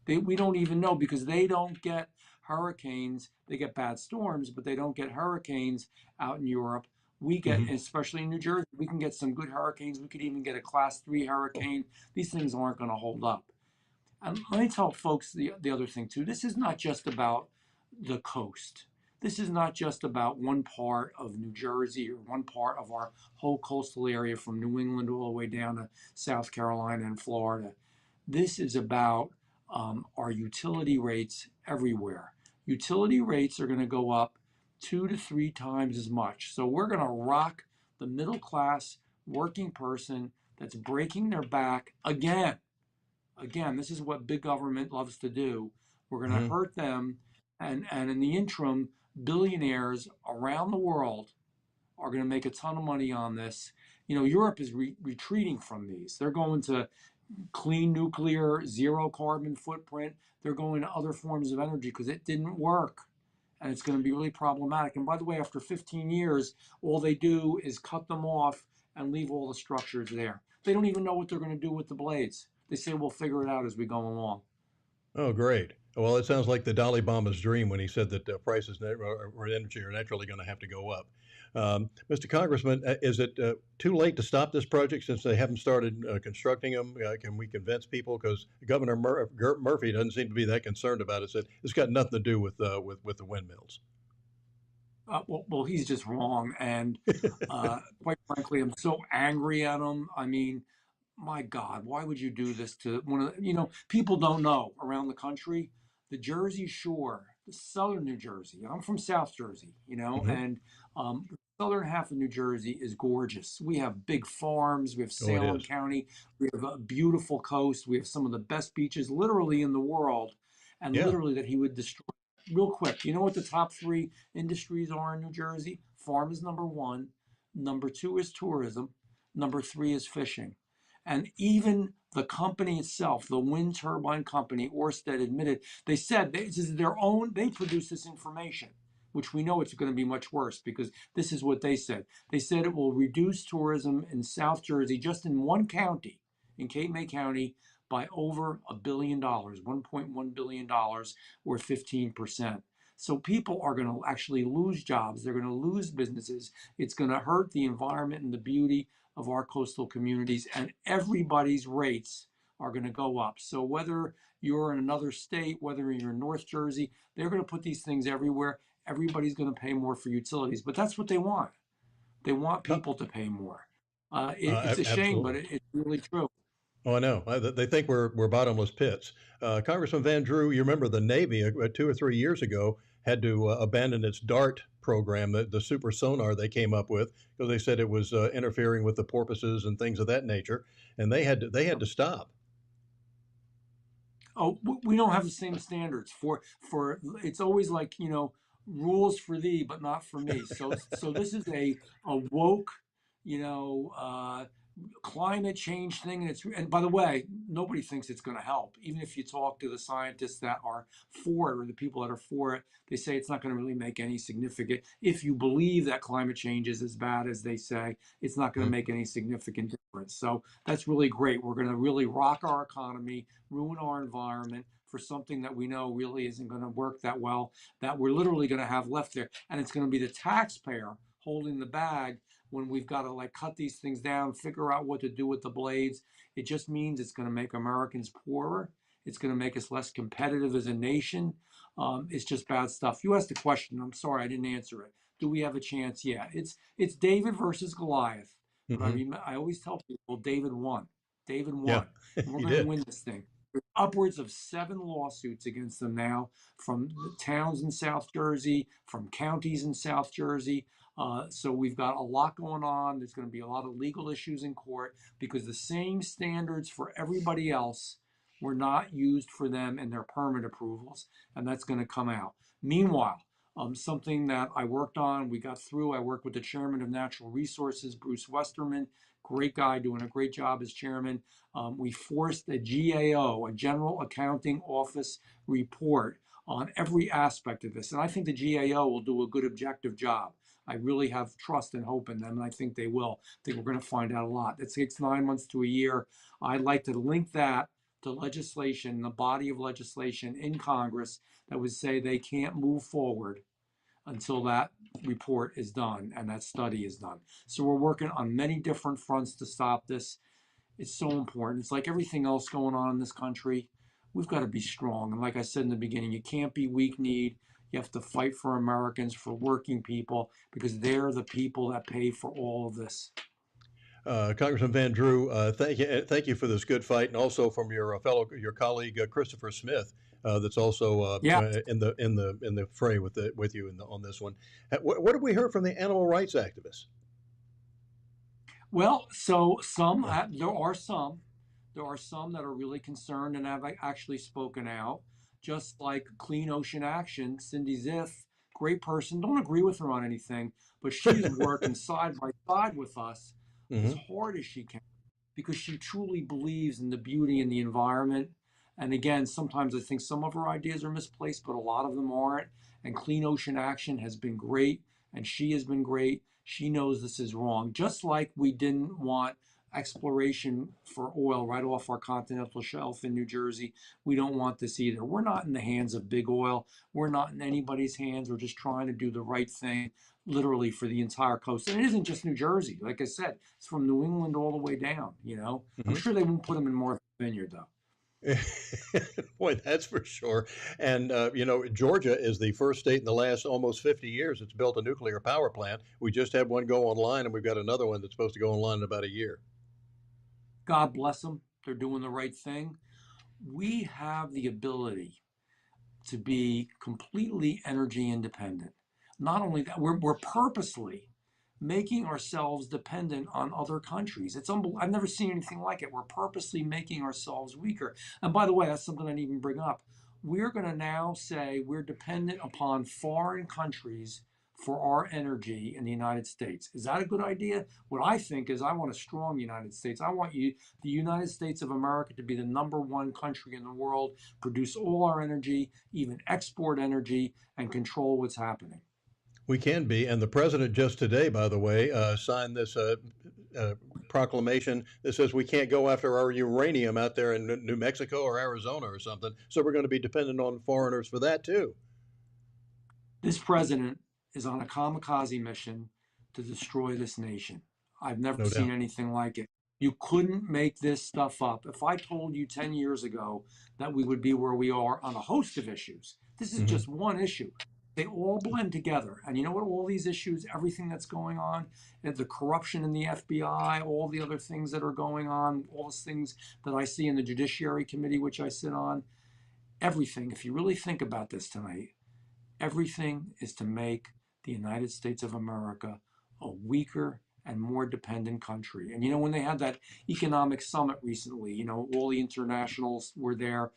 We don't even know because they don't get hurricanes. They get bad storms, but they don't get hurricanes out in Europe. We get, especially in New Jersey, we can get some good hurricanes. We could even get a class 3 hurricane. These things aren't going to hold up. And let me tell folks the other thing too. This is not just about the coast. this is not just about one part of New Jersey or one part of our whole coastal area from New England all the way down to South Carolina and Florida. This is about our utility rates everywhere. Utility rates are going to go up 2 to 3 times as much. So we're going to rock the middle class working person that's breaking their back again. Again, this is what big government loves to do. We're going to hurt them. And in the interim, billionaires around the world are going to make a ton of money on this. Europe is retreating from these. They're going to clean nuclear, zero carbon footprint. They're going to other forms of energy because it didn't work. And it's going to be really problematic. And by the way, after 15 years, all they do is cut them off and leave all the structures there. They don't even know what they're going to do with the blades. They say, we'll figure it out as we go along. Oh, great. Well, it sounds like the Dalai Lama's dream when he said that prices or energy are naturally going to have to go up. Mr. Congressman, is it too late to stop this project since they haven't started constructing them? Can we convince people? Because Governor Murphy doesn't seem to be that concerned about it. Said it's got nothing to do with the windmills. Well, he's just wrong. And quite frankly, I'm so angry at him. I mean, my God, why would you do this to one of the, people don't know around the country, the Jersey Shore, the southern New Jersey. I'm from South Jersey, and the southern half of New Jersey is gorgeous. We have big farms. We have Salem County. We have a beautiful coast. We have some of the best beaches literally in the world, and literally that he would destroy. Real quick, you know what the top 3 industries are in New Jersey? Farm is number 1. Number 2 is tourism. Number 3 is fishing. And even the company itself, the wind turbine company, Ørsted admitted, they said this is their own, they produce this information, which we know it's going to be much worse because this is what they said. They said it will reduce tourism in South Jersey, just in one county, in Cape May County, by over $1 billion, $1.1 billion, or 15%. So people are going to actually lose jobs. They're going to lose businesses. It's going to hurt the environment and the beauty of our coastal communities, and everybody's rates are going to go up. So whether you're in another state, whether you're in North Jersey, they're going to put these things everywhere. Everybody's going to pay more for utilities, but that's what they want. They want people to pay more. It's a shame, but it's really true. Oh, I know. They think we're bottomless pits. Congressman Van Drew, you remember the Navy 2 or 3 years ago had to abandon its DART program, the super sonar they came up with, because they said it was interfering with the porpoises and things of that nature, and they had to stop. Oh, we don't have the same standards for it's always like, rules for thee, but not for me. So this is a woke, climate change thing, and by the way, nobody thinks it's going to help. Even if you talk to the scientists that are for it or the people that are for it, they say it's not going to really make any significant. If you believe that climate change is as bad as they say, it's not going to make any significant difference. So that's really great. We're going to really rock our economy, ruin our environment for something that we know really isn't going to work that well, that we're literally going to have left there, and it's going to be the taxpayer holding the bag when we've got to cut these things down, figure out what to do with the blades. It just means it's going to make Americans poorer. It's going to make us less competitive as a nation. It's just bad stuff. You asked a question. I'm sorry I didn't answer it. Do we have a chance? Yeah. It's David versus Goliath. But I always tell people David won. David won. Yeah, and we're going to win this thing. There's upwards of 7 lawsuits against them now from the towns in South Jersey, from counties in South Jersey. So we've got a lot going on. There's going to be a lot of legal issues in court because the same standards for everybody else were not used for them in their permit approvals, and that's going to come out. Meanwhile, something that I worked on, we got through. I worked with the chairman of Natural Resources, Bruce Westerman, great guy, doing a great job as chairman. We forced a GAO, a General Accounting Office report on every aspect of this, and I think the GAO will do a good objective job. I really have trust and hope in them, and I think they will. I think we're going to find out a lot. It takes 9 months to a year. I'd like to link that to legislation, the body of legislation in Congress that would say they can't move forward until that report is done and that study is done. So we're working on many different fronts to stop this. It's so important. It's like everything else going on in this country. We've got to be strong. And like I said in the beginning, you can't be weak-kneed. You have to fight for Americans, for working people, because they're the people that pay for all of this. Congressman Van Drew, thank you for this good fight, and also from your your colleague Christopher Smith, that's also Yeah. in the fray with you on this one. What have we heard from the animal rights activists? Well, so there are some that are really concerned and have actually spoken out, just like Clean Ocean Action. Cindy Ziff, great person. Don't agree with her on anything, but she's working side by side with us as hard as she can, because she truly believes in the beauty and the environment. And again, sometimes I think some of her ideas are misplaced, but a lot of them aren't. And Clean Ocean Action has been great, and she has been great. She knows this is wrong. Just like we didn't want exploration for oil right off our continental shelf in New Jersey, we don't want this either. We're not in the hands of big oil. We're not in anybody's hands. We're just trying to do the right thing, literally, for the entire coast. And it isn't just New Jersey. Like I said, it's from New England all the way down, you know. I'm sure they won't put them in Martha's Vineyard, though. Boy, that's for sure. And, Georgia is the first state in the last almost 50 years that's built a nuclear power plant. We just had one go online, and we've got another one that's supposed to go online in about a year. God bless them. They're doing the right thing. We have the ability to be completely energy independent. Not only that, we're purposely making ourselves dependent on other countries. It's unbelievable. I've never seen anything like it. We're purposely making ourselves weaker. And by the way, that's something I didn't even bring up. We're going to now say we're dependent upon foreign countries for our energy in the United States. Is that a good idea? What I think is I want a strong United States. I want the United States of America to be the #1 country in the world, produce all our energy, even export energy, and control what's happening. We can be, and the president just today, by the way, signed this proclamation that says we can't go after our uranium out there in New Mexico or Arizona or something. So we're going to be dependent on foreigners for that too. This president is on a kamikaze mission to destroy this nation. I've never seen anything like it. You couldn't make this stuff up. If I told you 10 years ago that we would be where we are on a host of issues, this is just one issue. They all blend together. And you know what? All these issues, everything that's going on, the corruption in the FBI, all the other things that are going on, all those things that I see in the Judiciary Committee, which I sit on, everything, if you really think about this tonight, everything is to make the United States of America a weaker and more dependent country. And when they had that economic summit recently, all the internationals were there.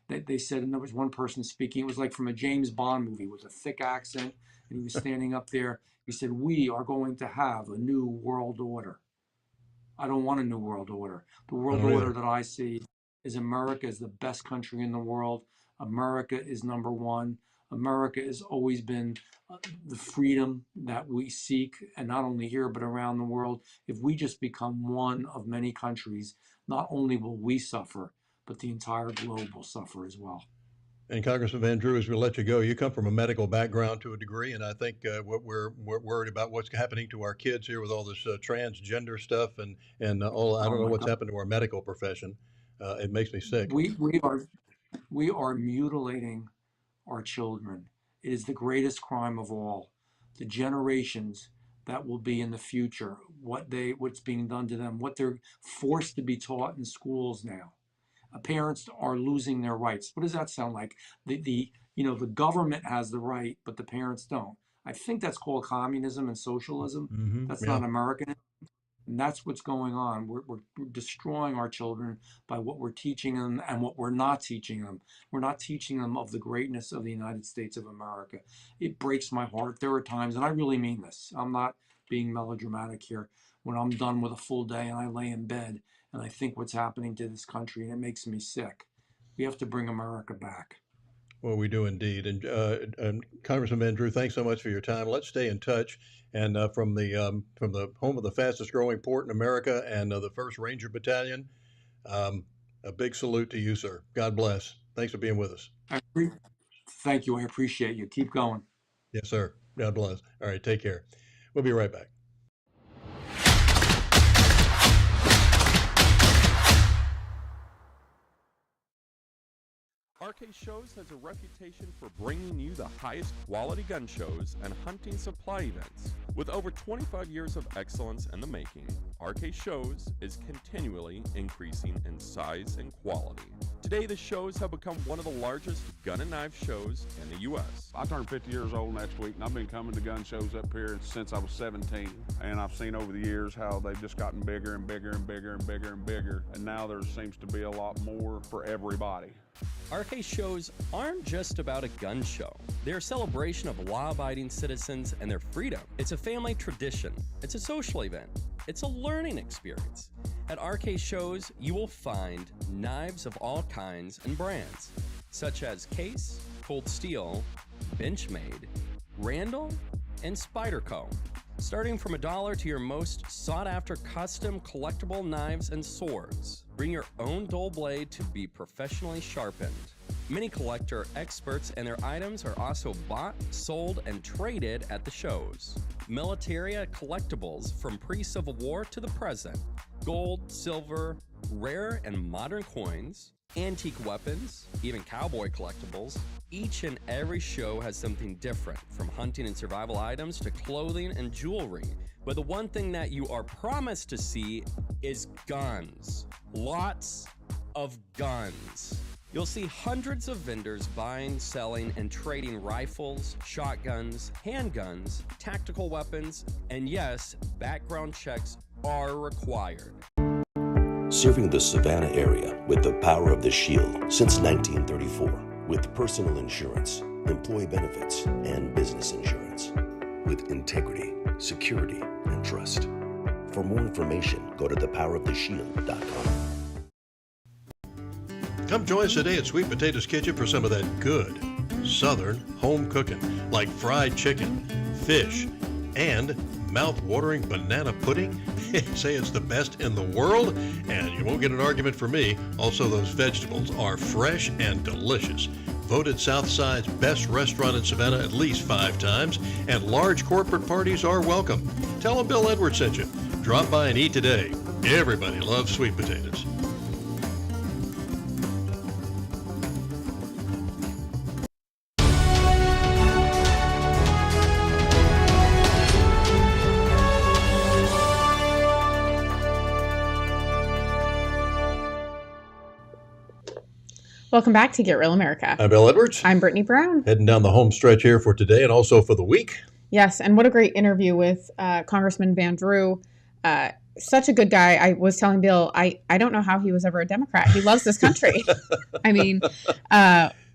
They said, and there was one person speaking, it was like from a James Bond movie with a thick accent, and he was standing up there. He said, "We are going to have a new world order." I don't want a new world order. The world order that I see is America is the best country in the world. America is #1. America has always been the freedom that we seek, and not only here, but around the world. If we just become one of many countries, not only will we suffer, but the entire globe will suffer as well. And Congressman Van Drew, as we let you go, you come from a medical background to a degree, and I think what we're worried about what's happening to our kids here with all this transgender stuff and all. I don't know what's happened to our medical profession. It makes me sick. We are mutilating our children. It is the greatest crime of all. The generations that will be in the future, what's being done to them, what they're forced to be taught in schools now. Parents are losing their rights. What does that sound like? The government has the right, but the parents don't. I think that's called communism and socialism. That's not American. And that's what's going on. We're destroying our children by what we're teaching them and what we're not teaching them. We're not teaching them of the greatness of the United States of America. It breaks my heart. There are times, and I really mean this, I'm not being melodramatic here, when I'm done with a full day and I lay in bed and I think what's happening to this country, and it makes me sick. We have to bring America back. Well, we do indeed. And Congressman Van Drew, thanks so much for your time. Let's stay in touch. And from the home of the fastest growing port in America and the 1st Ranger Battalion, a big salute to you, sir. God bless. Thanks for being with us. Thank you. I appreciate you. Keep going. Yes, sir. God bless. All right. Take care. We'll be right back. RK Shows has a reputation for bringing you the highest quality gun shows and hunting supply events. With over 25 years of excellence in the making, RK Shows is continually increasing in size and quality. Today, the shows have become one of the largest gun and knife shows in the U.S. I turned 50 years old next week, and I've been coming to gun shows up here since I was 17. And I've seen over the years how they've just gotten bigger and bigger and bigger and bigger and bigger. And now there seems to be a lot more for everybody. RK shows aren't just about a gun show. They're a celebration of law-abiding citizens and their freedom. It's a family tradition. It's a social event. It's a learning experience. At RK shows, you will find knives of all kinds and brands, such as Case, Cold Steel, Benchmade, Randall, and Spyderco. Starting from $1 to your most sought-after custom collectible knives and swords. Bring your own dull blade to be professionally sharpened. Many collector experts and their items are also bought, sold, and traded at the shows. Militaria collectibles from pre-Civil War to the present. Gold, silver, rare and modern coins, antique weapons, even cowboy collectibles. Each and every show has something different, from hunting and survival items to clothing and jewelry. But the one thing that you are promised to see is guns. Lots of guns. You'll see hundreds of vendors buying, selling, and trading rifles, shotguns, handguns, tactical weapons, and yes, background checks are required. Serving the Savannah area with the power of the Shield since 1934. With personal insurance, employee benefits, and business insurance. With integrity, security, and trust. For more information, go to thepoweroftheshield.com. Come join us today at Sweet Potatoes Kitchen for some of that good Southern home cooking, like fried chicken, fish, and mouth-watering banana pudding. Say it's the best in the world, and you won't get an argument from me. Also, those vegetables are fresh and delicious. Voted Southside's best restaurant in Savannah at least 5 times, and large corporate parties are welcome. Tell them Bill Edwards sent you. Drop by and eat today. Everybody loves sweet potatoes. Welcome back to Get Real America. I'm Bill Edwards. I'm Brittany Brown. Heading down the home stretch here for today and also for the week. Yes, and what a great interview with Congressman Van Drew. Such a good guy. I was telling Bill, I don't know how he was ever a Democrat. He loves this country. I mean,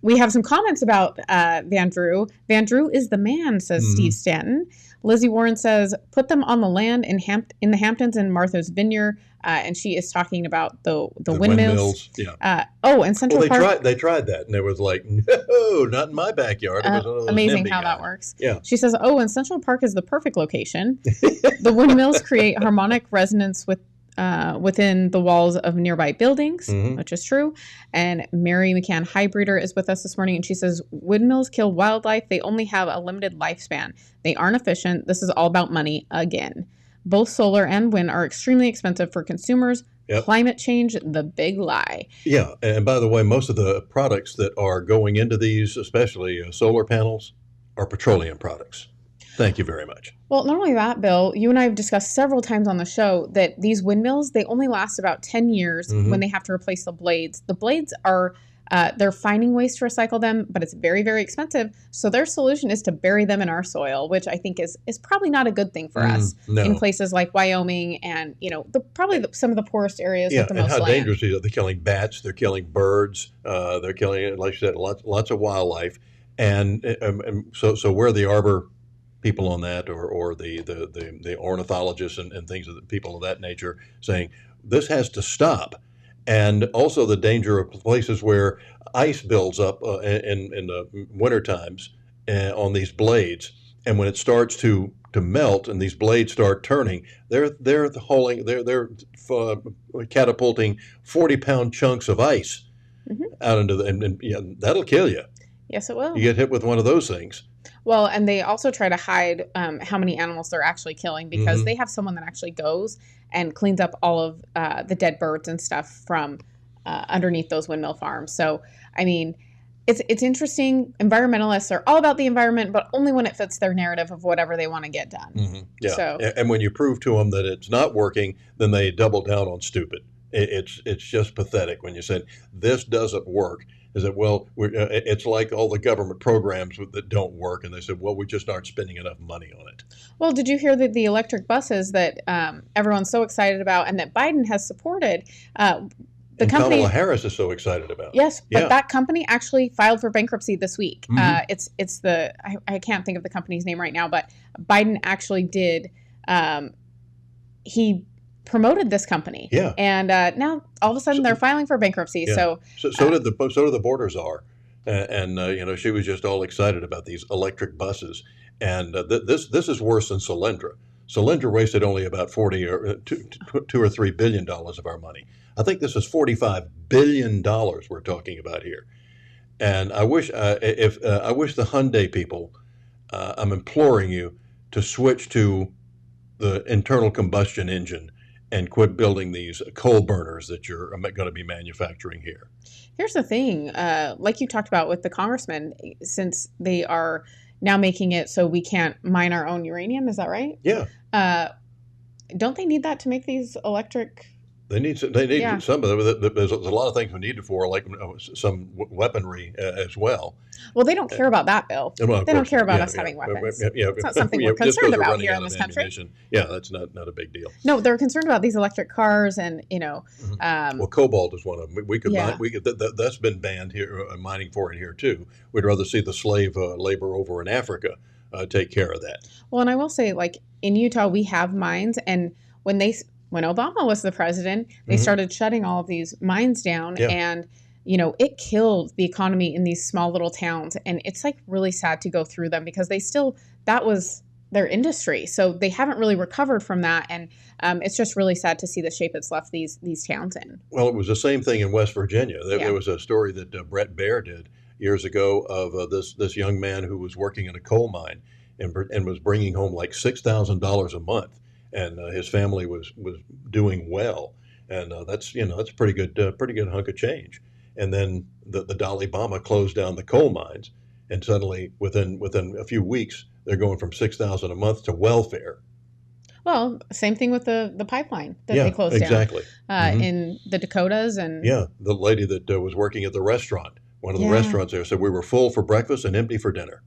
we have some comments about Van Drew. Van Drew is the man, says Steve Stanton. Lizzie Warren says, put them on the land in the Hamptons and Martha's Vineyard. And she is talking about the windmills. Yeah. And Central Park. They tried that, and it was like, no, not in my backyard. It was one of those amazing NIMBY how guys. that works. Yeah. She says, and Central Park is the perfect location. The windmills create harmonic resonance within the walls of nearby buildings, which is true. And Mary McCann Highbreeder is with us this morning, and she says, windmills kill wildlife. They only have a limited lifespan. They aren't efficient. This is all about money again. Both solar and wind are extremely expensive for consumers. Yep. Climate change, the big lie. Yeah, and by the way, most of the products that are going into these, especially solar panels, are petroleum products. Thank you very much. Well, not only that, Bill, you and I have discussed several times on the show that these windmills, they only last about 10 years when they have to replace the blades. The blades are... they're finding ways to recycle them, but it's very, very expensive. So their solution is to bury them in our soil, which I think is probably not a good thing for us in places like Wyoming and, some of the poorest areas with the most land. And how dangerous is it? They're killing bats, they're killing birds, they're killing, like you said, lots of wildlife. And so where are the arbor people on that, or the ornithologists and things of the people of that nature saying this has to stop? And also the danger of places where ice builds up in the winter times on these blades, and when it starts to melt and these blades start turning, they're catapulting 40-pound chunks of ice out into and that'll kill you. Yes, it will. You get hit with one of those things. Well, and they also try to hide how many animals they're actually killing, because they have someone that actually goes and cleans up all of the dead birds and stuff from underneath those windmill farms. So, I mean, it's interesting. Environmentalists are all about the environment, but only when it fits their narrative of whatever they want to get done. Mm-hmm. Yeah. So, and when you prove to them that it's not working, then they double down on stupid. It's just pathetic when you say this doesn't work. Is that, well, it's like all the government programs that don't work, and they said, well, we just aren't spending enough money on it. Well, did you hear that the electric buses that everyone's so excited about and that Biden has supported? The company, Kamala Harris is so excited about. Yes, but that company actually filed for bankruptcy this week. Mm-hmm. It's the I can't think of the company's name right now, but Biden actually did. He promoted this company. Yeah. And now all of a sudden they're filing for bankruptcy. Yeah. So did the border czar, and she was just all excited about these electric buses. And this is worse than Solyndra. Solyndra wasted only about $2 or $3 billion of our money. I think this is $45 billion we're talking about here. And I wish I wish the Hyundai people, I'm imploring you to switch to the internal combustion engine and quit building these coal burners that you're going to be manufacturing here. Here's the thing, like you talked about with the congressmen, since they are now making it so we can't mine our own uranium, is that right? Yeah. Don't they need that to make these electric? They need some of them. There's a lot of things we need it for, like some weaponry as well. Well, they don't care about that, Bill. Well, they don't care about us having weapons. It's not something we're concerned about here in this country. Yeah, that's not a big deal. No, they're concerned about these electric cars, and well, cobalt is one of them. We could that's been banned here, mining for it here too. We'd rather see the slave labor over in Africa take care of that. Well, and I will say, like in Utah, we have mines, and when Obama was the president, they started shutting all of these mines down, and it killed the economy in these small little towns. And it's like really sad to go through them because that was their industry. So they haven't really recovered from that. And it's just really sad to see the shape it's left these towns in. Well, it was the same thing in West Virginia. There was a story that Brett Baer did years ago of this young man who was working in a coal mine and was bringing home like $6,000 a month. And his family was doing well, and that's a pretty good hunk of change. And then the Dalai Lama closed down the coal mines, and suddenly within a few weeks they're going from $6,000 a month to welfare. Well, same thing with the pipeline that they closed exactly. down in the Dakotas and the lady that was working at the restaurant, one of the restaurants there, said we were full for breakfast and empty for dinner.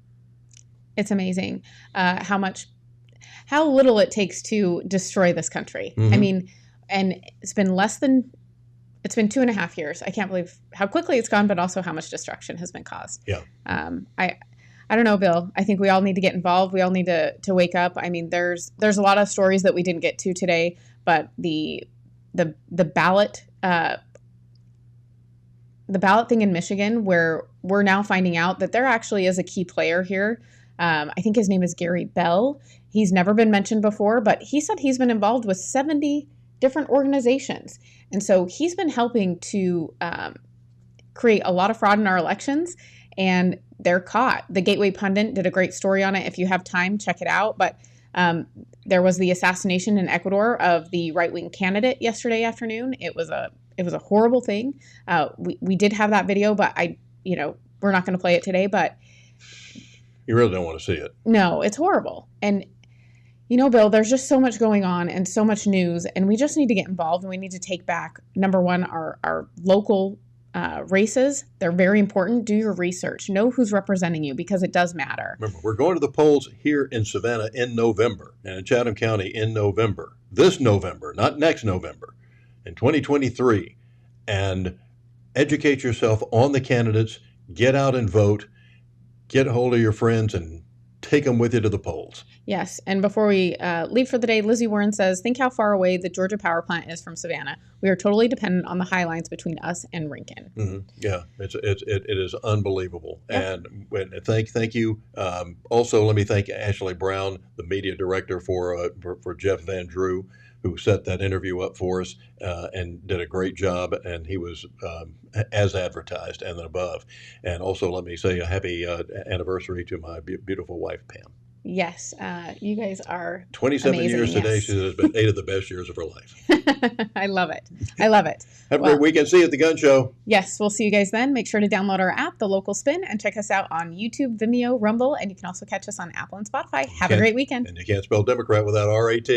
It's amazing how little it takes to destroy this country. Mm-hmm. I mean, and it's been 2.5 years. I can't believe how quickly it's gone, but also how much destruction has been caused. Yeah. I don't know, Bill. I think we all need to get involved. We all need to wake up. I mean, there's a lot of stories that we didn't get to today, but the ballot thing in Michigan, where we're now finding out that there actually is a key player here. I think his name is Gary Bell. He's never been mentioned before, but he said he's been involved with 70 different organizations. And so he's been helping to create a lot of fraud in our elections, and they're caught. The Gateway Pundit did a great story on it. If you have time, check it out. But there was the assassination in Ecuador of the right-wing candidate yesterday afternoon. It was a horrible thing. We did have that video, but we're not going to play it today, but you really don't want to see it. No, it's horrible. And, Bill, there's just so much going on and so much news, and we just need to get involved, and we need to take back, number one, our local races. They're very important. Do your research. Know who's representing you, because it does matter. Remember, we're going to the polls here in Savannah in November and in Chatham County in November. This November, not next November, in 2023. And educate yourself on the candidates. Get out and vote. Get a hold of your friends and take them with you to the polls. Yes. And before we leave for the day, Lizzie Warren says, think how far away the Georgia power plant is from Savannah. We are totally dependent on the high lines between us and Rincon. Mm-hmm. Yeah, it is unbelievable. Yep. And thank you. Also, let me thank Ashley Brown, the media director for Jeff Van Drew, who set that interview up for us and did a great job. And he was as advertised and above. And also, let me say a happy anniversary to my beautiful wife, Pam. Yes, you guys are 27 amazing, years today. yes. She has been 8 of the best years of her life. I love it. I love it. Have a great weekend. See you at the gun show. Yes, we'll see you guys then. Make sure to download our app, The Local Spin, and check us out on YouTube, Vimeo, Rumble, and you can also catch us on Apple and Spotify. Have a great weekend. And you can't spell Democrat without RAT.